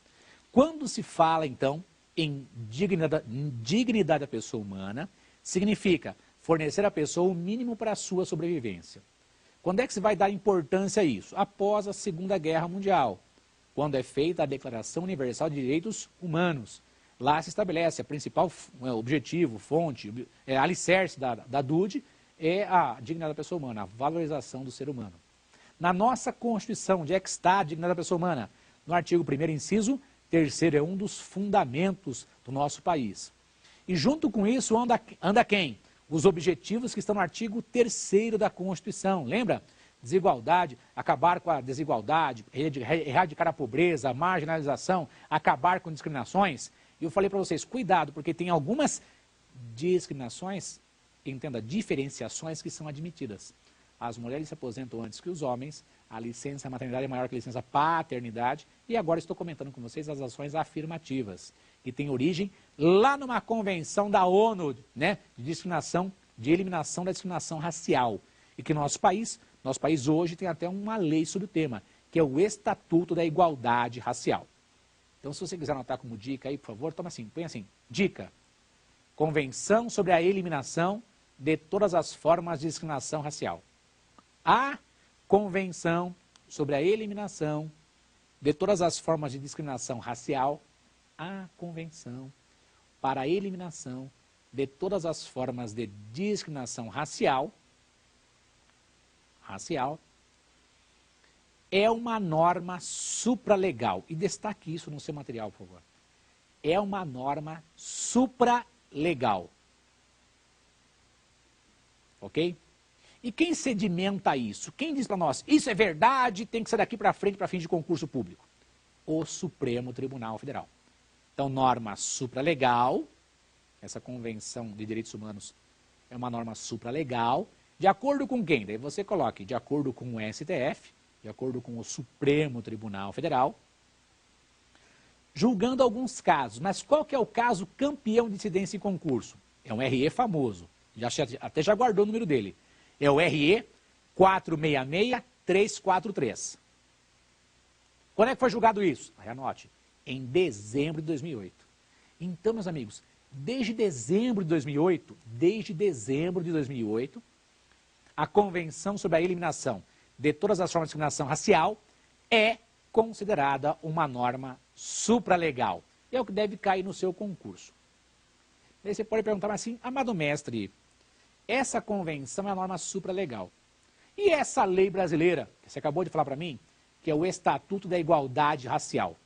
quando se fala, então, em dignidade da pessoa humana, significa fornecer à pessoa o mínimo para a sua sobrevivência. Quando é que se vai dar importância a isso? Após a Segunda Guerra Mundial, quando é feita a Declaração Universal de Direitos Humanos. Lá se estabelece a principal objetivo, fonte, alicerce da DUD, é a dignidade da pessoa humana, a valorização do ser humano. Na nossa Constituição, onde é que está a dignidade da pessoa humana? No artigo 1º, inciso 3º, é um dos fundamentos do nosso país. E junto com isso anda quem? Os objetivos que estão no artigo 3º da Constituição. Lembra? Desigualdade, acabar com a desigualdade, erradicar a pobreza, a marginalização, acabar com discriminações. E eu falei para vocês, cuidado, porque tem algumas discriminações, entenda, diferenciações que são admitidas. As mulheres se aposentam antes que os homens, a licença maternidade é maior que a licença paternidade, e agora estou comentando com vocês as ações afirmativas, que têm origem lá numa convenção da ONU, né, de eliminação da discriminação racial, e que nosso país hoje tem até uma lei sobre o tema, que é o Estatuto da Igualdade Racial. Então, se você quiser anotar como dica aí, por favor, toma assim, põe assim, dica, Convenção sobre a eliminação de todas as formas de discriminação racial. A Convenção sobre a eliminação de todas as formas de discriminação racial, a Convenção para a eliminação de todas as formas de discriminação racial, é uma norma supralegal. E destaque isso no seu material, por favor. É uma norma supralegal. Ok? E quem sedimenta isso? Quem diz para nós, isso é verdade, tem que ser daqui para frente para fins de concurso público? O Supremo Tribunal Federal. Então, norma supralegal, essa Convenção de Direitos Humanos é uma norma supralegal, de acordo com quem? Daí você coloque, de acordo com o STF, de acordo com o Supremo Tribunal Federal, julgando alguns casos. Mas qual que é o caso campeão de incidência em concurso? É um RE famoso, até já guardou o número dele. É o RE 466343. Quando é que foi julgado isso? Aí anote, em dezembro de 2008. Então, meus amigos, desde dezembro de 2008, a Convenção sobre a Eliminação de todas as formas de discriminação racial é considerada uma norma supralegal. É o que deve cair no seu concurso. Aí você pode perguntar assim, amado mestre, essa convenção é a norma supralegal. E essa lei brasileira, que você acabou de falar para mim, que é o Estatuto da Igualdade Racial.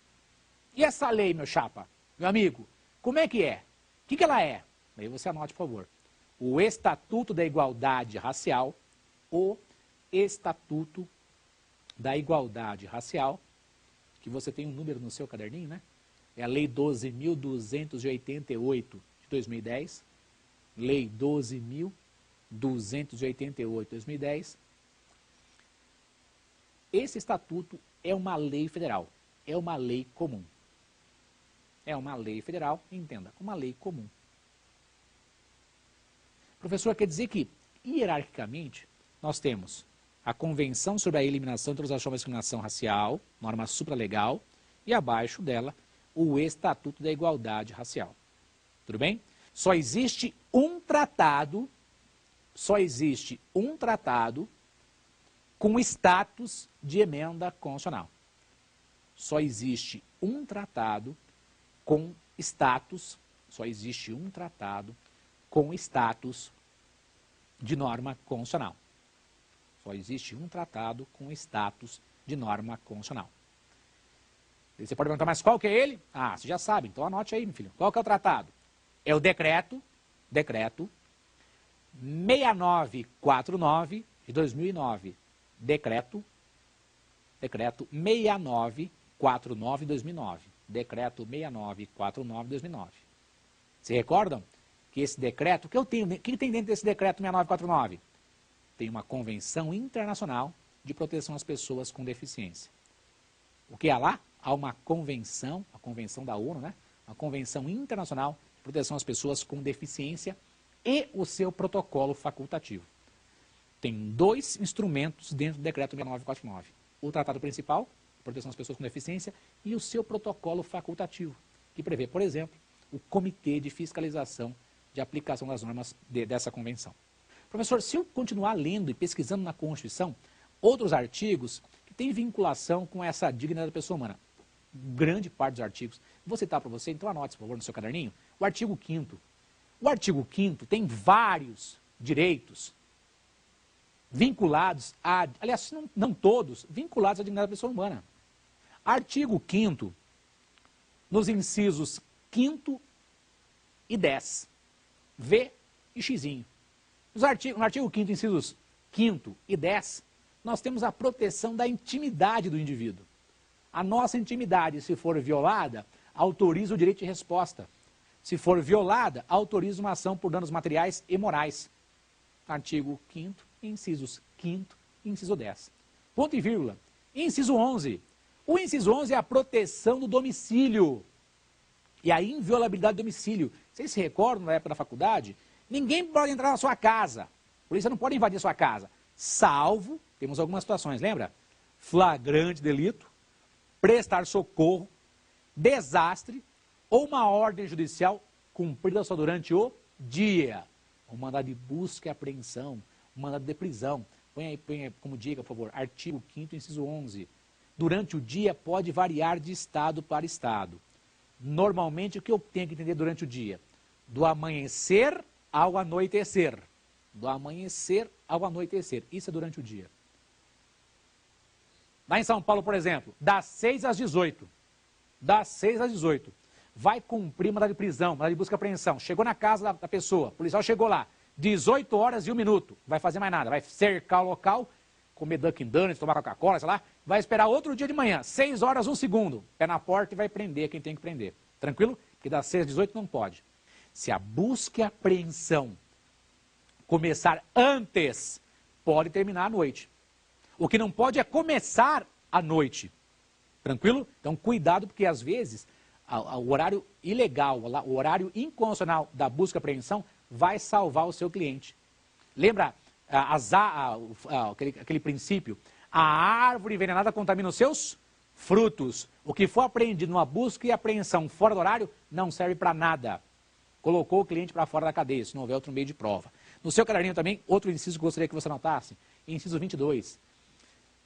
E essa lei, meu chapa, meu amigo, como é que é? O que ela é? Aí você anote, por favor. O Estatuto da Igualdade Racial, o Estatuto da Igualdade Racial, que você tem um número no seu caderninho, né? É a Lei 12.288 de 2010, Lei 12.288 de 2010. Esse estatuto é uma lei federal, é uma lei comum. É uma lei federal, entenda, uma lei comum. Professor, quer dizer que, hierarquicamente, nós temos a Convenção sobre a Eliminação de todas as formas de discriminação racial, norma supralegal, e abaixo dela, o Estatuto da Igualdade Racial. Tudo bem? Só existe um tratado com status de emenda constitucional. Só existe um tratado com status de norma constitucional. Só existe um tratado com status de norma constitucional. E você pode perguntar, mas qual que é ele? Ah, você já sabe, então anote aí, meu filho. Qual que é o tratado? É o decreto 6949 de 2009. Decreto 6949 de 2009. Decreto 6949 de 2009. Se recordam? que esse decreto, o que tem dentro desse decreto 6949? Tem uma convenção internacional de proteção às pessoas com deficiência. O que há lá? Há uma convenção, a convenção da ONU, né? Uma convenção internacional de proteção às pessoas com deficiência e o seu protocolo facultativo. Tem dois instrumentos dentro do decreto 6949. O tratado principal, proteção às pessoas com deficiência, e o seu protocolo facultativo, que prevê, por exemplo, o Comitê de Fiscalização de Aplicação das Normas dessa convenção. Professor, se eu continuar lendo e pesquisando na Constituição, outros artigos que têm vinculação com essa dignidade da pessoa humana, grande parte dos artigos, vou citar para você, então anote, por favor, no seu caderninho, o artigo 5º. O artigo 5º tem vários direitos vinculados a, aliás, não todos, vinculados à dignidade da pessoa humana. Artigo 5º, nos incisos 5º e 10, V e X. No artigo 5º, incisos 5º e 10, nós temos a proteção da intimidade do indivíduo. A nossa intimidade, se for violada, autoriza o direito de resposta. Se for violada, autoriza uma ação por danos materiais e morais. Artigo 5º, incisos 5º e inciso 10. Ponto e vírgula. Inciso 11. O inciso 11 é a proteção do domicílio e a inviolabilidade do domicílio. Vocês se recordam, na época da faculdade? Ninguém pode entrar na sua casa. A polícia não pode invadir a sua casa. Salvo, temos algumas situações, lembra? Flagrante delito, prestar socorro, desastre ou uma ordem judicial cumprida só durante o dia. Um mandado de busca e apreensão, um mandado de prisão. Põe aí como dica, por favor, artigo 5º, inciso 11. Durante o dia pode variar de estado para estado. Normalmente, o que eu tenho que entender durante o dia? Do amanhecer ao anoitecer. Do amanhecer ao anoitecer. Isso é durante o dia. Lá em São Paulo, por exemplo, das 6 às 18. Das 6 às 18. Vai cumprir mandado de prisão, mandado de busca e apreensão. Chegou na casa da pessoa, o policial chegou lá, 18 horas e 1 minuto. Não vai fazer mais nada, vai cercar o local, comer Dunkin' Donuts, tomar Coca-Cola, sei lá. Vai esperar outro dia de manhã, 6 horas, 1 segundo. Pé na porta e vai prender quem tem que prender. Tranquilo? Porque das 6 às 18 não pode. Se a busca e apreensão começar antes, pode terminar à noite. O que não pode é começar à noite. Tranquilo? Então, cuidado, porque às vezes o horário ilegal, o horário inconstitucional da busca e apreensão vai salvar o seu cliente. Lembra aquele princípio? A árvore envenenada contamina os seus frutos. O que for apreendido numa busca e apreensão fora do horário não serve para nada. Colocou o cliente para fora da cadeia, se não houver outro meio de prova. No seu caderninho também, outro inciso que eu gostaria que você anotasse, inciso 22.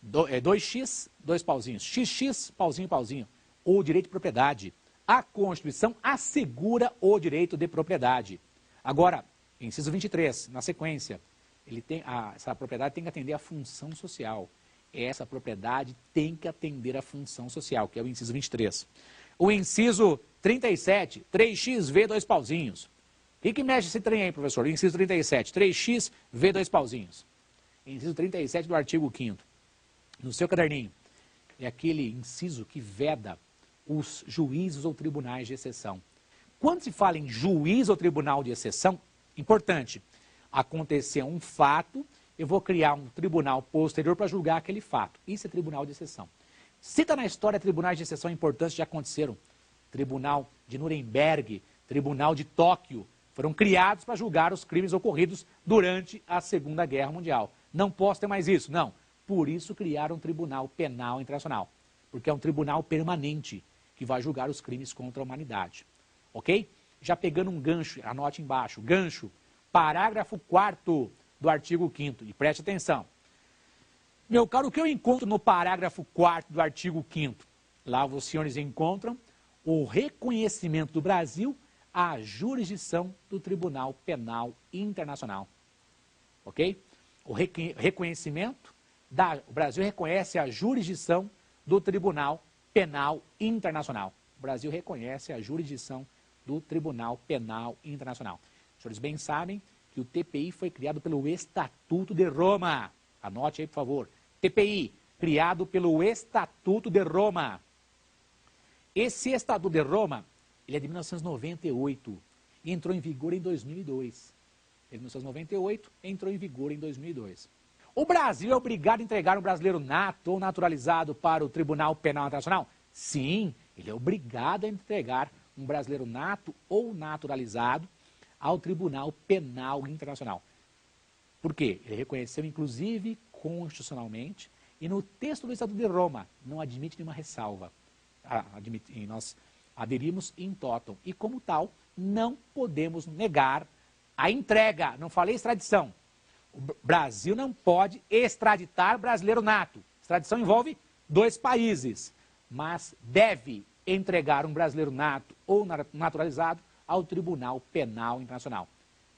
2x, 2 pauzinhos. XX, pauzinho, pauzinho. O direito de propriedade. A Constituição assegura o direito de propriedade. Agora, inciso 23, na sequência, essa propriedade tem que atender à função social. Essa propriedade tem que atender à função social, que é o inciso 23. O inciso 37, 3xV, 2 pauzinhos. O que mexe esse trem aí, professor? O inciso 37, 3xV, 2 pauzinhos. Inciso 37 do artigo 5º. No seu caderninho, é aquele inciso que veda os juízos ou tribunais de exceção. Quando se fala em juiz ou tribunal de exceção, importante, acontecer um fato, eu vou criar um tribunal posterior para julgar aquele fato. Isso é tribunal de exceção. Cita na história tribunais de exceção importantes que já aconteceram. Tribunal de Nuremberg, Tribunal de Tóquio, foram criados para julgar os crimes ocorridos durante a Segunda Guerra Mundial. Não posso ter mais isso, não. Por isso criaram um Tribunal Penal Internacional, porque é um tribunal permanente que vai julgar os crimes contra a humanidade. Ok? Já pegando um gancho, anote embaixo, gancho, parágrafo 4º do artigo 5º, e preste atenção. Meu caro, o que eu encontro no parágrafo 4º do artigo 5º? Lá os senhores encontram o reconhecimento do Brasil à jurisdição do Tribunal Penal Internacional. Ok? O reconhecimento, o Brasil reconhece a jurisdição do Tribunal Penal Internacional. O Brasil reconhece a jurisdição do Tribunal Penal Internacional. Os senhores bem sabem que o TPI foi criado pelo Estatuto de Roma. Anote aí, por favor. TPI, criado pelo Estatuto de Roma. Esse Estatuto de Roma, ele é de 1998. e entrou em vigor em 2002. Em 1998, entrou em vigor em 2002. O Brasil é obrigado a entregar um brasileiro nato ou naturalizado para o Tribunal Penal Internacional? Sim, ele é obrigado a entregar um brasileiro nato ou naturalizado ao Tribunal Penal Internacional. Por quê? Ele reconheceu, inclusive, constitucionalmente, e no texto do Estatuto de Roma, não admite nenhuma ressalva. Nós aderimos in totum. E, como tal, não podemos negar a entrega. Não falei extradição. O Brasil não pode extraditar brasileiro nato. Extradição envolve 2 países. Mas deve entregar um brasileiro nato ou naturalizado ao Tribunal Penal Internacional.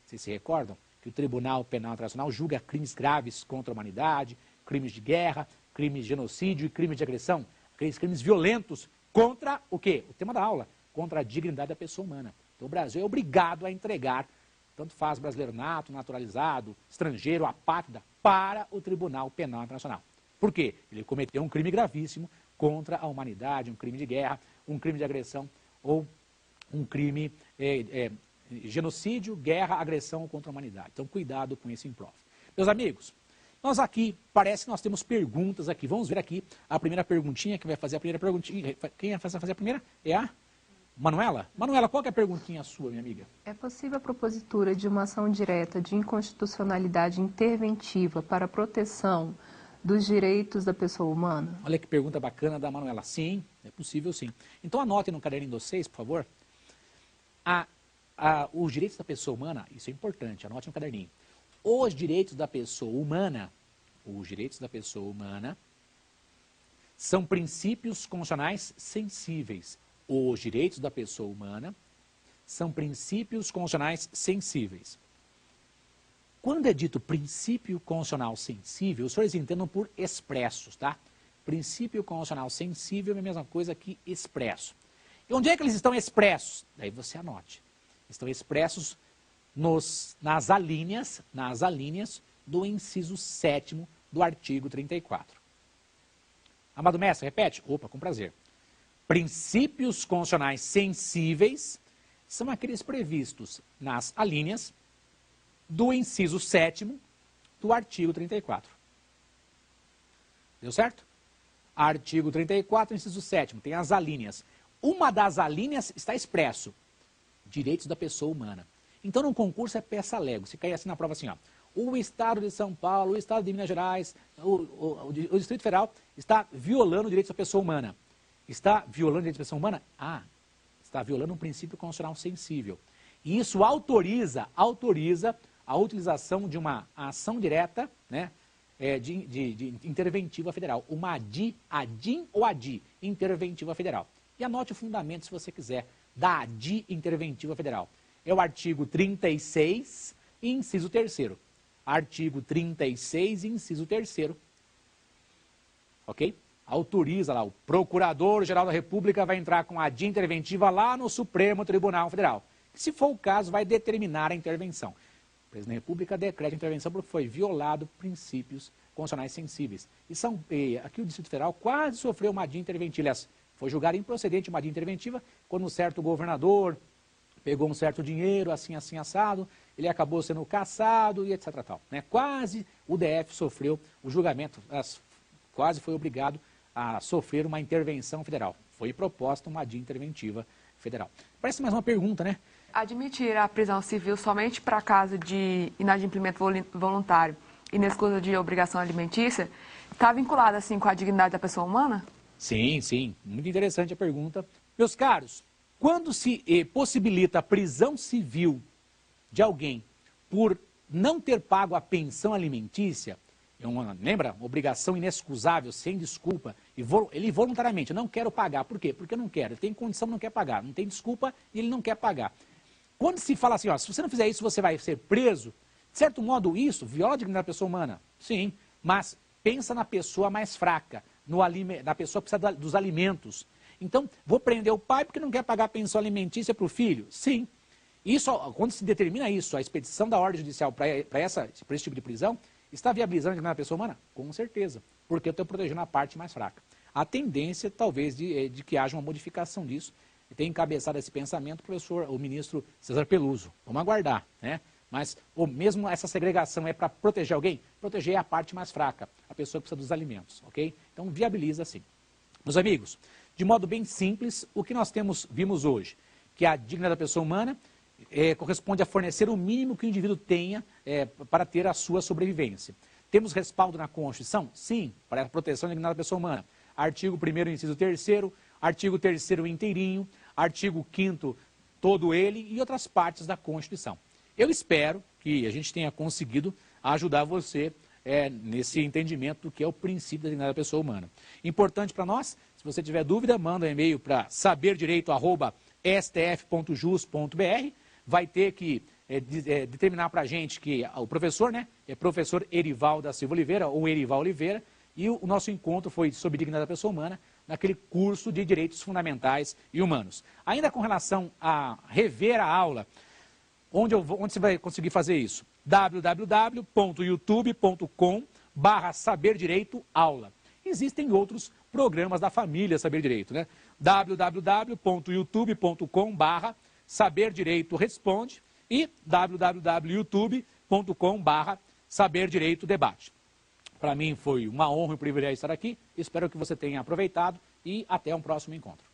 Vocês se recordam que o Tribunal Penal Internacional julga crimes graves contra a humanidade, crimes de guerra, crimes de genocídio e crimes de agressão, aqueles crimes violentos contra o quê? O tema da aula, contra a dignidade da pessoa humana. Então o Brasil é obrigado a entregar, tanto faz brasileiro nato, naturalizado, estrangeiro, apátrida, para o Tribunal Penal Internacional. Por quê? Ele cometeu um crime gravíssimo contra a humanidade, um crime de guerra, um crime de agressão ou um crime genocídio, guerra, agressão contra a humanidade. Então, cuidado com esse improv. Meus amigos, nós aqui, parece que nós temos perguntas aqui. Vamos ver aqui a primeira perguntinha, que vai fazer a primeira perguntinha. Quem vai fazer a primeira? É a Manuela? Manuela, qual que é a perguntinha sua, minha amiga? É possível a propositura de uma ação direta de inconstitucionalidade interventiva para a proteção dos direitos da pessoa humana? Olha que pergunta bacana da Manuela. Sim, é possível sim. Então anotem no caderninho de vocês, por favor. Os direitos da pessoa humana, isso é importante, anote no caderninho. Os direitos da pessoa humana, são princípios constitucionais sensíveis. Os direitos da pessoa humana são princípios constitucionais sensíveis. Quando é dito princípio constitucional sensível, os senhores entendam por expressos, tá? Princípio constitucional sensível é a mesma coisa que expresso. E onde é que eles estão expressos? Daí você anote. Estão expressos nas alíneas do inciso 7º do artigo 34. Amado mestre, repete? Opa, com prazer. Princípios constitucionais sensíveis são aqueles previstos nas alíneas do inciso 7º do artigo 34. Deu certo? Artigo 34, inciso 7º, tem as alíneas. Uma das alíneas está expresso, direitos da pessoa humana. Então, no concurso é peça-lego. Se cair assim na prova assim, ó, o Estado de São Paulo, o Estado de Minas Gerais, o Distrito Federal está violando direitos da pessoa humana. Está violando direitos da pessoa humana? Ah, está violando um princípio constitucional sensível. E isso autoriza a utilização de uma ação direta, né, de interventiva federal. Uma ADIM ou ADI, interventiva federal. E anote o fundamento, se você quiser, da ADI interventiva federal. É o artigo 36, inciso 3º. Artigo 36, inciso 3º. Ok? Autoriza lá, o Procurador-Geral da República vai entrar com a ADI interventiva lá no Supremo Tribunal Federal. Se for o caso, vai determinar a intervenção. O presidente da República decreta a intervenção porque foi violado princípios constitucionais sensíveis. Aqui o Distrito Federal quase sofreu uma ADI interventiva. Aliás, foi julgado improcedente uma ADI interventiva quando um certo governador pegou um certo dinheiro, assim, assado, ele acabou sendo cassado e etc. Tal, né? Quase o DF sofreu o julgamento, quase foi obrigado a sofrer uma intervenção federal. Foi proposta uma ADI interventiva federal. Parece mais uma pergunta, né? Admitir a prisão civil somente para caso de inadimplemento voluntário e inexcusa de obrigação alimentícia está vinculado assim com a dignidade da pessoa humana? Sim, sim. Muito interessante a pergunta. Meus caros, quando se possibilita a prisão civil de alguém por não ter pago a pensão alimentícia, lembra? Obrigação inexcusável, sem desculpa, e ele voluntariamente, não quero pagar. Por quê? Porque eu não quero. Ele tem condição, não quer pagar. Não tem desculpa e ele não quer pagar. Quando se fala assim, ó, se você não fizer isso, você vai ser preso, de certo modo isso viola a dignidade da pessoa humana. Sim, mas pensa na pessoa mais fraca, na pessoa que precisa dos alimentos. Então, vou prender o pai porque não quer pagar a pensão alimentícia para o filho? Sim. Isso, quando se determina isso, a expedição da ordem judicial para esse tipo de prisão, está viabilizando a dignidade da pessoa humana? Com certeza, porque eu estou protegendo a parte mais fraca. A tendência, talvez, de que haja uma modificação disso, tem encabeçado esse pensamento o ministro César Peluso. Vamos aguardar, né? Mas ou mesmo essa segregação é para proteger alguém? Proteger é a parte mais fraca, a pessoa que precisa dos alimentos, ok? Então viabiliza sim. Meus amigos, de modo bem simples, o que nós vimos hoje, que a dignidade da pessoa humana corresponde a fornecer o mínimo que o indivíduo tenha para ter a sua sobrevivência. Temos respaldo na Constituição? Sim, para a proteção da dignidade da pessoa humana. Artigo 1º, inciso 3º, artigo 3º inteirinho, artigo 5º todo ele e outras partes da Constituição. Eu espero que a gente tenha conseguido ajudar você nesse entendimento do que é o princípio da dignidade da pessoa humana. Importante para nós, se você tiver dúvida, manda um e-mail para saberdireito@stf.jus.br. Vai ter que determinar para a gente que o professor, né, é professor Erival da Silva Oliveira, ou Erival Oliveira, e o nosso encontro foi sobre dignidade da pessoa humana, naquele curso de Direitos Fundamentais e Humanos. Ainda com relação a rever a aula, onde você vai conseguir fazer isso? www.youtube.com/saberdireitoaula. Existem outros programas da família Saber Direito, né? www.youtube.com/saberdireitoresponde e www.youtube.com/saberdireitodebate. Para mim foi uma honra e um privilégio estar aqui. Espero que você tenha aproveitado e até um próximo encontro.